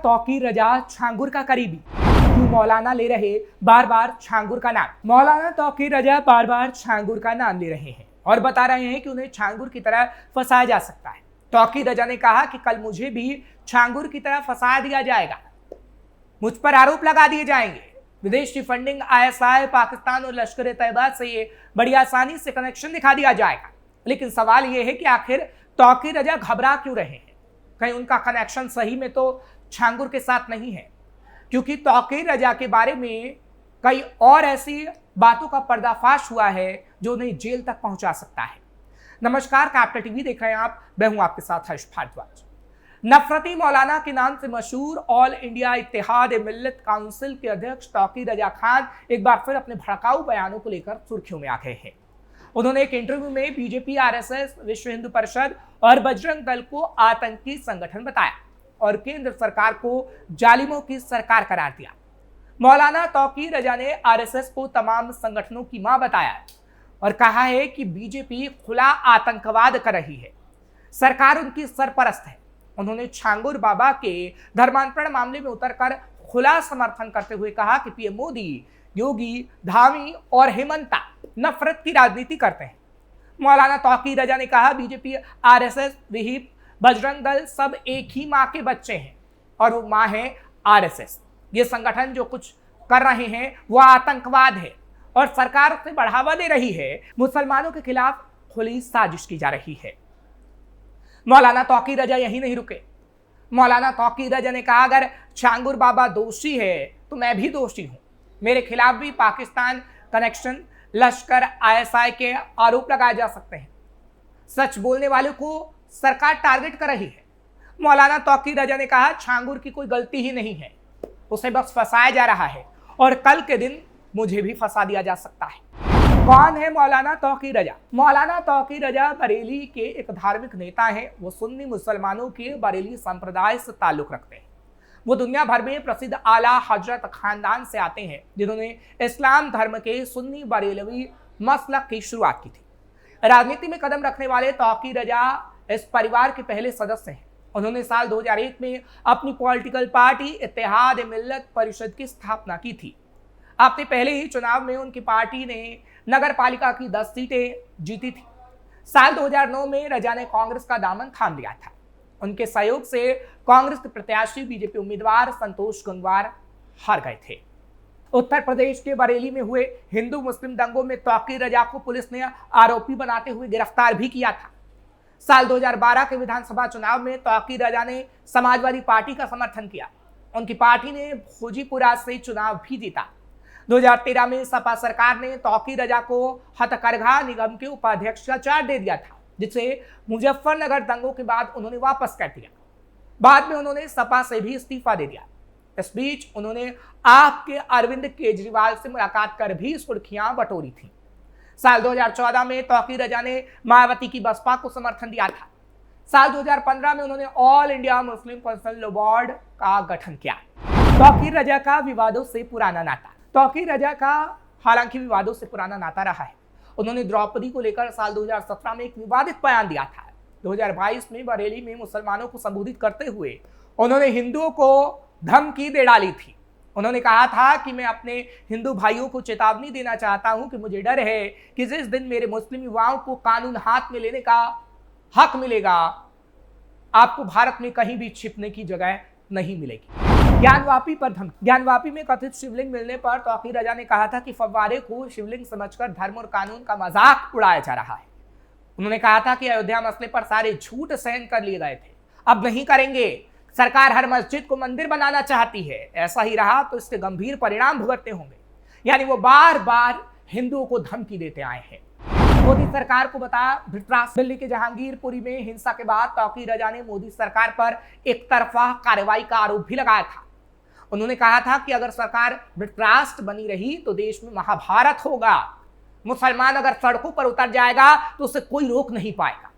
तौकीर रजा छांगुर का करीबी, क्यों मौलाना ले रहे बार बार छांगुर का नाम। मौलाना तौकीर रजा बार बार छांगुर का नाम ले रहे हैं और बता रहे हैं कि उन्हें छांगुर की तरह फंसाया जा सकता है। तौकीर रजा ने कहा कि कल मुझे भी छांगुर की तरह फंसा दिया जाएगा, मुझ पर आरोप लगा दिए जाएंगे। विदेशी फंडिंग, ISI, पाकिस्तान और लश्कर तैयबा से ये बड़ी आसानी से कनेक्शन दिखा दिया जाएगा। लेकिन सवाल यह है कि आखिर तौकीर रजा घबरा क्यों रहे हैं? कहीं उनका कनेक्शन सही में तो छांगुर के साथ नहीं है, क्योंकि तौकीर रजा के बारे में कई और ऐसी बातों का पर्दाफाश हुआ है जो उन्हें जेल तक पहुंचा सकता है। नमस्कार, कैपिटल टीवी देख रहे हैं आप, मैं हूं आपके साथ हर्ष भारद्वाज। नफरती मौलाना के नाम से मशहूर ऑल इंडिया इत्तेहाद मिल्लत काउंसिल के अध्यक्ष तौकीर रजा खान एक बार फिर अपने भड़काऊ बयानों को लेकर सुर्खियों में आ गए हैं। उन्होंने एक इंटरव्यू में बीजेपी, RSS, विश्व हिंदू परिषद और बजरंग दल को आतंकी संगठन बताया और केंद्र सरकार को जालिमों की सरकार करार दिया। मौलाना तौकीर रजा ने RSS को तमाम संगठनों की मां बताया और कहा है कि बीजेपी खुला आतंकवाद कर रही है, सरकार उनकी सरपरस्त है। उन्होंने छांगुर बाबा के धर्मांतरण मामले में उतरकर खुला समर्थन करते हुए कहा कि पीएम मोदी, योगी, धामी और हेमंता नफरत की राजनीति करते हैं। मौलाना तौकीर रजा ने कहा, बीजेपी, RSS, विहिप, बजरंग दल सब एक ही मां के बच्चे हैं और वो मां है RSS। ये संगठन जो कुछ कर रहे हैं वो आतंकवाद है और सरकार उसे बढ़ावा दे रही है। मुसलमानों के खिलाफ खुली साजिश की जा रही है। मौलाना तौकीर रजा यही नहीं रुके। मौलाना तौकीर रजा ने कहा, अगर छांगुर बाबा दोषी है तो मैं भी दोषी हूं। मेरे खिलाफ भी पाकिस्तान कनेक्शन, लश्कर, ISI के आरोप लगाए जा सकते हैं। सच बोलने वालों को सरकार टारगेट कर रही है। मौलाना तौकीर रजा ने कहा, छांगुर की कोई गलती ही नहीं है, उसे बस फंसाया जा रहा है और कल के दिन मुझे भी फंसा दिया जा सकता है। कौन है मौलाना तौकीर रजा? मौलाना तौकीर रजा बरेली के एक धार्मिक नेता हैं। वो सुन्नी मुसलमानों के बरेली संप्रदाय से ताल्लुक रखते हैं। वो दुनिया भर में प्रसिद्ध आला हजरत खानदान से आते हैं, जिन्होंने इस्लाम धर्म के सुन्नी बरेलवी मसलक की शुरुआत की थी। राजनीति में कदम रखने वाले तौकीर रजा इस परिवार के पहले सदस्य हैं। उन्होंने साल 2001 में अपनी पॉलिटिकल पार्टी इत्तेहाद मिल्लत परिषद की स्थापना की थी। अपने पहले ही चुनाव में उनकी पार्टी ने नगर पालिका की 10 सीटें जीती थी। साल 2009 में रजा ने कांग्रेस का दामन थाम लिया था। उनके सहयोग से कांग्रेस के प्रत्याशी बीजेपी उम्मीदवार संतोष गंगवार हार गए थे। उत्तर प्रदेश के बरेली में हुए हिंदू मुस्लिम दंगों में तौकीर रजा को पुलिस ने आरोपी बनाते हुए गिरफ्तार भी किया था। साल 2012 के विधानसभा चुनाव में तौकीर रजा ने समाजवादी पार्टी का समर्थन किया। उनकी पार्टी ने भोजीपुरा से चुनाव भी जीता। 2013 में सपा सरकार ने तौकीर रजा को हथकरघा निगम के उपाध्यक्ष का चार्ज दे दिया था, जिसे मुजफ्फरनगर दंगों के बाद उन्होंने वापस कर दिया। बाद में उन्होंने सपा से भी इस्तीफा दे दिया। इस बीच उन्होंने आप के अरविंद केजरीवाल से मुलाकात कर भी सुर्खियां बटोरी थी। साल 2014 में तौकीर रजा ने मायावती की बसपा को समर्थन दिया था। साल 2015 में उन्होंने all India Muslim council board का गठन किया। तौकीर रजा का विवादों से पुराना नाता। तौकीर रजा का हालांकि विवादों से पुराना नाता रहा है। उन्होंने द्रौपदी को लेकर साल 2017 में एक विवादित बयान दिया था। 2022 में बरेली में मुसलमानों को संबोधित करते हुए उन्होंने हिंदुओं को धमकी दे डाली थी। उन्होंने कहा था कि मैं अपने हिंदू भाइयों को चेतावनी देना चाहता हूं कि मुझे डर है कि जिस दिन मेरे मुस्लिम युवाओं को कानून हाथ में लेने का हक मिलेगा, आपको भारत में कहीं भी छिपने की जगह नहीं मिलेगी। ज्ञानवापी पर धमकी। ज्ञानवापी में कथित शिवलिंग मिलने पर तौकीर रजा ने कहा था कि फव्वारे को शिवलिंग समझकर धर्म और कानून का मजाक उड़ाया जा रहा है। उन्होंने कहा था कि अयोध्या मसले पर सारे झूठ सहन कर लिए गए थे, अब नहीं करेंगे। सरकार हर मस्जिद को मंदिर बनाना चाहती है, ऐसा ही रहा तो इसके गंभीर परिणाम भुगतने होंगे। यानी वो बार बार हिंदुओं को धमकी देते आए हैं। मोदी सरकार को बताया धृतराष्ट्र। दिल्ली के जहांगीरपुरी में हिंसा के बाद तौकीर रजा ने मोदी सरकार पर एक तरफा कार्रवाई का आरोप भी लगाया था। उन्होंने कहा था कि अगर सरकार धृतराष्ट्र बनी रही तो देश में महाभारत होगा। मुसलमान अगर सड़कों पर उतर जाएगा तो उसे कोई रोक नहीं पाएगा।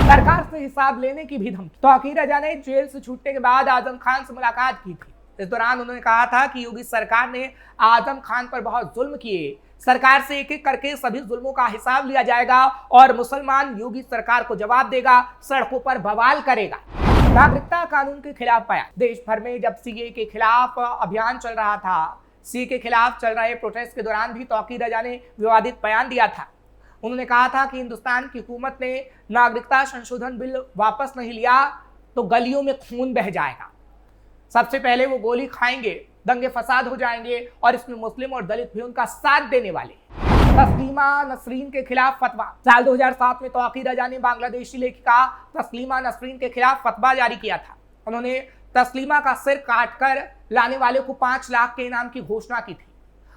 सरकार से हिसाब लेने की भी धमकी। तौकीर रजा ने जेल से छूटने के बाद आजम खान से मुलाकात की थी। इस दौरान उन्होंने कहा था कि योगी सरकार ने आजम खान पर बहुत जुल्म किए। सरकार से एक एक करके सभी जुल्मों का हिसाब लिया जाएगा और मुसलमान योगी सरकार को जवाब देगा, सड़कों पर बवाल करेगा। नागरिकता कानून के खिलाफ बयान। देश भर में जब सीए के खिलाफ अभियान चल रहा था, सीए के खिलाफ चल रहे प्रोटेस्ट के दौरान भी तौकीर रजा ने विवादित बयान दिया था। उन्होंने कहा था कि हिंदुस्तान की हुकूमत ने नागरिकता संशोधन बिल वापस नहीं लिया तो गलियों में खून बह जाएगा। सबसे पहले वो गोली खाएंगे, दंगे फसाद हो जाएंगे और इसमें मुस्लिम और दलित भी उनका साथ देने वाले। तस्लीमा नसरीन के खिलाफ फतवा। साल 2007 में तौकीर रजा ने बांग्लादेशी लेखिका तस्लीमा नसरीन के खिलाफ फतवा जारी किया था। उन्होंने तस्लीमा का सिर काटकर लाने वाले को 5 लाख के इनाम की घोषणा की थी।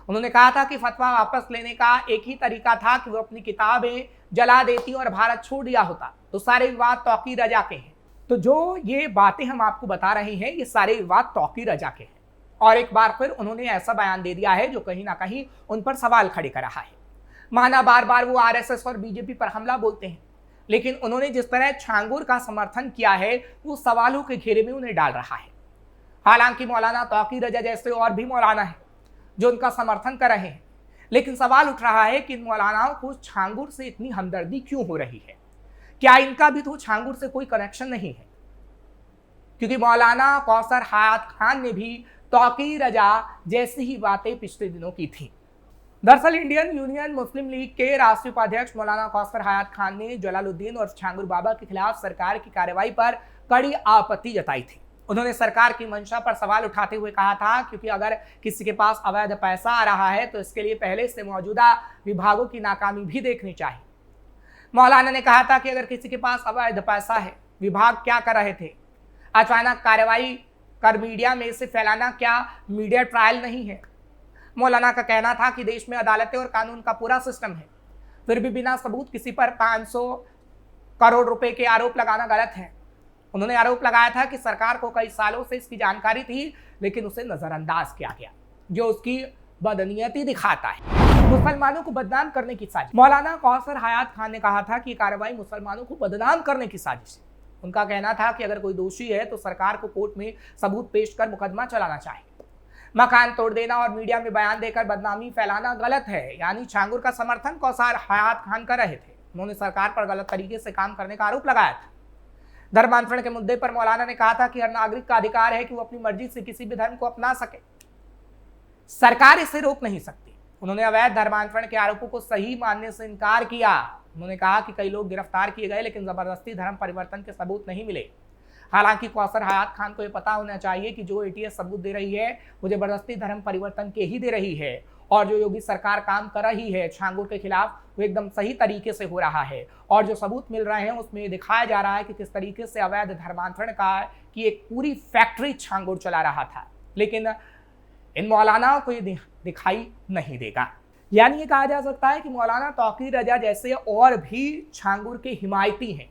उन्होंने कहा था कि फतवा वापस लेने का एक ही तरीका था कि वो अपनी किताबें जला देती और भारत छोड़ दिया होता। तो सारे विवाद तौकीर रजा के हैं। तो जो ये बातें हम आपको बता रहे हैं, ये सारे विवाद तौकीर रजा के हैं। और एक बार फिर उन्होंने ऐसा बयान दे दिया है जो कहीं ना कहीं उन पर सवाल खड़े कर रहा है। माना बार बार वो आरएसएस और बीजेपी पर हमला बोलते हैं, लेकिन उन्होंने जिस तरह छांगुर का समर्थन किया है वो सवालों के घेरे में उन्हें डाल रहा है। हालांकि मौलाना तौकीर रजा जैसे और भी मौलाना है जो उनका समर्थन कर रहे हैं, लेकिन सवाल उठ रहा है कि इन मौलानाओं को छांगुर से इतनी हमदर्दी क्यों हो रही है। क्या इनका भी तो छांगुर से कोई कनेक्शन नहीं है? क्योंकि मौलाना कौसर हयात खान ने भी तौकीर रजा जैसी ही बातें पिछले दिनों की थी। दरअसल इंडियन यूनियन मुस्लिम लीग के राष्ट्रीय उपाध्यक्ष मौलाना कौसर हयात खान ने जलालुद्दीन और छांगुर बाबा के खिलाफ सरकार की कार्रवाई पर कड़ी आपत्ति जताई थी। उन्होंने सरकार की मंशा पर सवाल उठाते हुए कहा था क्योंकि अगर किसी के पास अवैध पैसा आ रहा है तो इसके लिए पहले से मौजूदा विभागों की नाकामी भी देखनी चाहिए। मौलाना ने कहा था कि अगर किसी के पास अवैध पैसा है, विभाग क्या कर रहे थे? अचानक कार्रवाई कर मीडिया में इसे फैलाना क्या मीडिया ट्रायल नहीं है? मौलाना का कहना था कि देश में अदालतें और कानून का पूरा सिस्टम है, फिर भी बिना सबूत किसी पर 500 करोड़ रुपए के आरोप लगाना गलत है। उन्होंने आरोप लगाया था कि सरकार को कई सालों से इसकी जानकारी थी, लेकिन उसे नजरअंदाज किया गया, जो उसकी बदनीयती दिखाता है। मुसलमानों को बदनाम करने की साजिश। मौलाना कौसर हयात खान ने कहा था कि कार्रवाई मुसलमानों को बदनाम करने की साजिश है। उनका कहना था कि अगर कोई दोषी है तो सरकार को कोर्ट में सबूत पेश कर मुकदमा चलाना चाहिए। मकान तोड़ देना और मीडिया में बयान देकर बदनामी फैलाना गलत है। यानी छांगुर का समर्थन कौसर हयात खान कर रहे थे। उन्होंने सरकार पर गलत तरीके से काम करने का आरोप लगाया था। धर्मांतरण के मुद्दे पर मौलाना ने कहा था कि हर नागरिक का अधिकार है कि वो अपनी मर्जी से किसी भी धर्म को अपना सके, सरकार इसे रोक नहीं सकती। उन्होंने अवैध धर्मांतरण के आरोपों को सही मानने से इनकार किया। उन्होंने कहा कि कई लोग गिरफ्तार किए गए, लेकिन जबरदस्ती धर्म परिवर्तन के सबूत नहीं मिले। हालांकि कौसर हयात खान को यह पता होना चाहिए कि जो एटीएस सबूत दे रही है वो जबरदस्ती धर्म परिवर्तन के ही दे रही है, और जो योगी सरकार काम कर रही है छांगुर के खिलाफ वो एकदम सही तरीके से हो रहा है। और जो सबूत मिल रहे हैं उसमें दिखाया जा रहा है कि किस तरीके से अवैध धर्मांतरण का की एक पूरी फैक्ट्री छांगुर चला रहा था, लेकिन इन मौलानाओं को ये दिखाई नहीं देगा। यानी ये कहा जा सकता है कि मौलाना तौकीर रजा जैसे और भी छांगुर के हिमायती हैं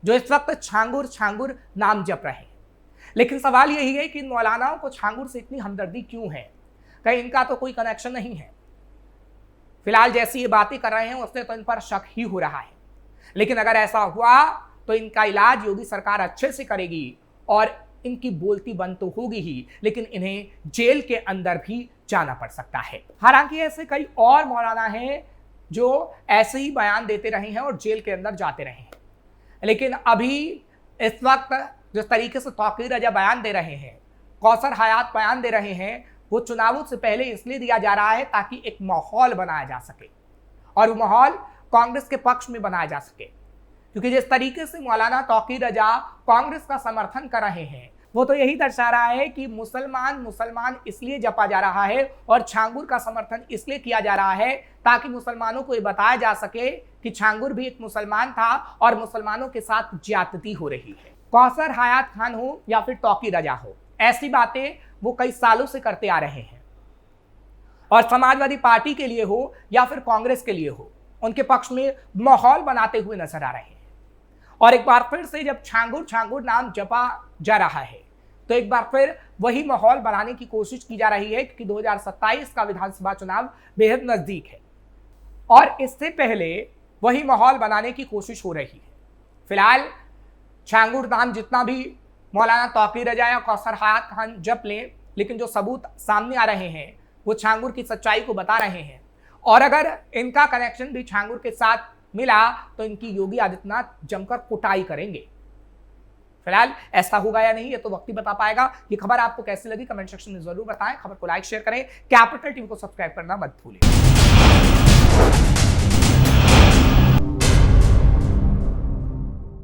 जो इस वक्त छांगुर छांगुर नाम जप रहे हैं। लेकिन सवाल यही है कि इन मौलानाओं को छांगुर से इतनी हमदर्दी क्यों है? कहीं इनका तो कोई कनेक्शन नहीं है। फिलहाल जैसी ये बातें कर रहे हैं उससे तो इन पर शक ही हो रहा है, लेकिन अगर ऐसा हुआ तो इनका इलाज योगी सरकार अच्छे से करेगी और इनकी बोलती बंद तो होगी ही, लेकिन इन्हें जेल के अंदर भी जाना पड़ सकता है। हालांकि ऐसे कई और मौलाना हैं जो ऐसे ही बयान देते रहे हैं और जेल के अंदर जाते रहे हैं, लेकिन अभी इस वक्त जिस तरीके से तौकीर रजा बयान दे रहे हैं, कौसर हयात बयान दे रहे हैं, वो चुनावों से पहले इसलिए दिया जा रहा है ताकि एक माहौल बनाया जा सके और वो माहौल कांग्रेस के पक्ष में बनाया जा सके। क्योंकि जिस तरीके से मौलाना तौकीर रजा कांग्रेस का समर्थन कर रहे हैं वो तो यही दर्शा रहा है कि मुसलमान इसलिए जपा जा रहा है और छांगुर का समर्थन इसलिए किया जा रहा है ताकि मुसलमानों को ये बताया जा सके कि छांगुर भी एक मुसलमान था और मुसलमानों के साथ ज्यादती हो रही है। कौसर हयात खान हो या फिर तौकीर रजा हो, ऐसी बातें वो कई सालों से करते आ रहे हैं और समाजवादी पार्टी के लिए हो या फिर कांग्रेस के लिए हो, उनके पक्ष में माहौल बनाते हुए नजर आ रहे हैं। और एक बार फिर से जब छांगुर नाम जपा जा रहा है तो एक बार फिर वही माहौल बनाने की कोशिश की जा रही है, क्योंकि 2027 का विधानसभा चुनाव बेहद नजदीक है और इससे पहले वही माहौल बनाने की कोशिश हो रही है। फिलहाल छांगुर नाम जितना भी मौलाना तौकीर रजा या कौसर हयात खान जप लें, लेकिन जो सबूत सामने आ रहे हैं वो छांगुर की सच्चाई को बता रहे हैं। और अगर इनका कनेक्शन भी छांगुर के साथ मिला तो इनकी योगी आदित्यनाथ जमकर कुटाई करेंगे। फिलहाल ऐसा होगा या नहीं ये तो वक्त ही बता पाएगा। ये खबर आपको कैसी लगी कमेंट सेक्शन में जरूर बताएं। खबर को लाइक शेयर करें, कैपिटल टीवी को सब्सक्राइब करना मत भूलें।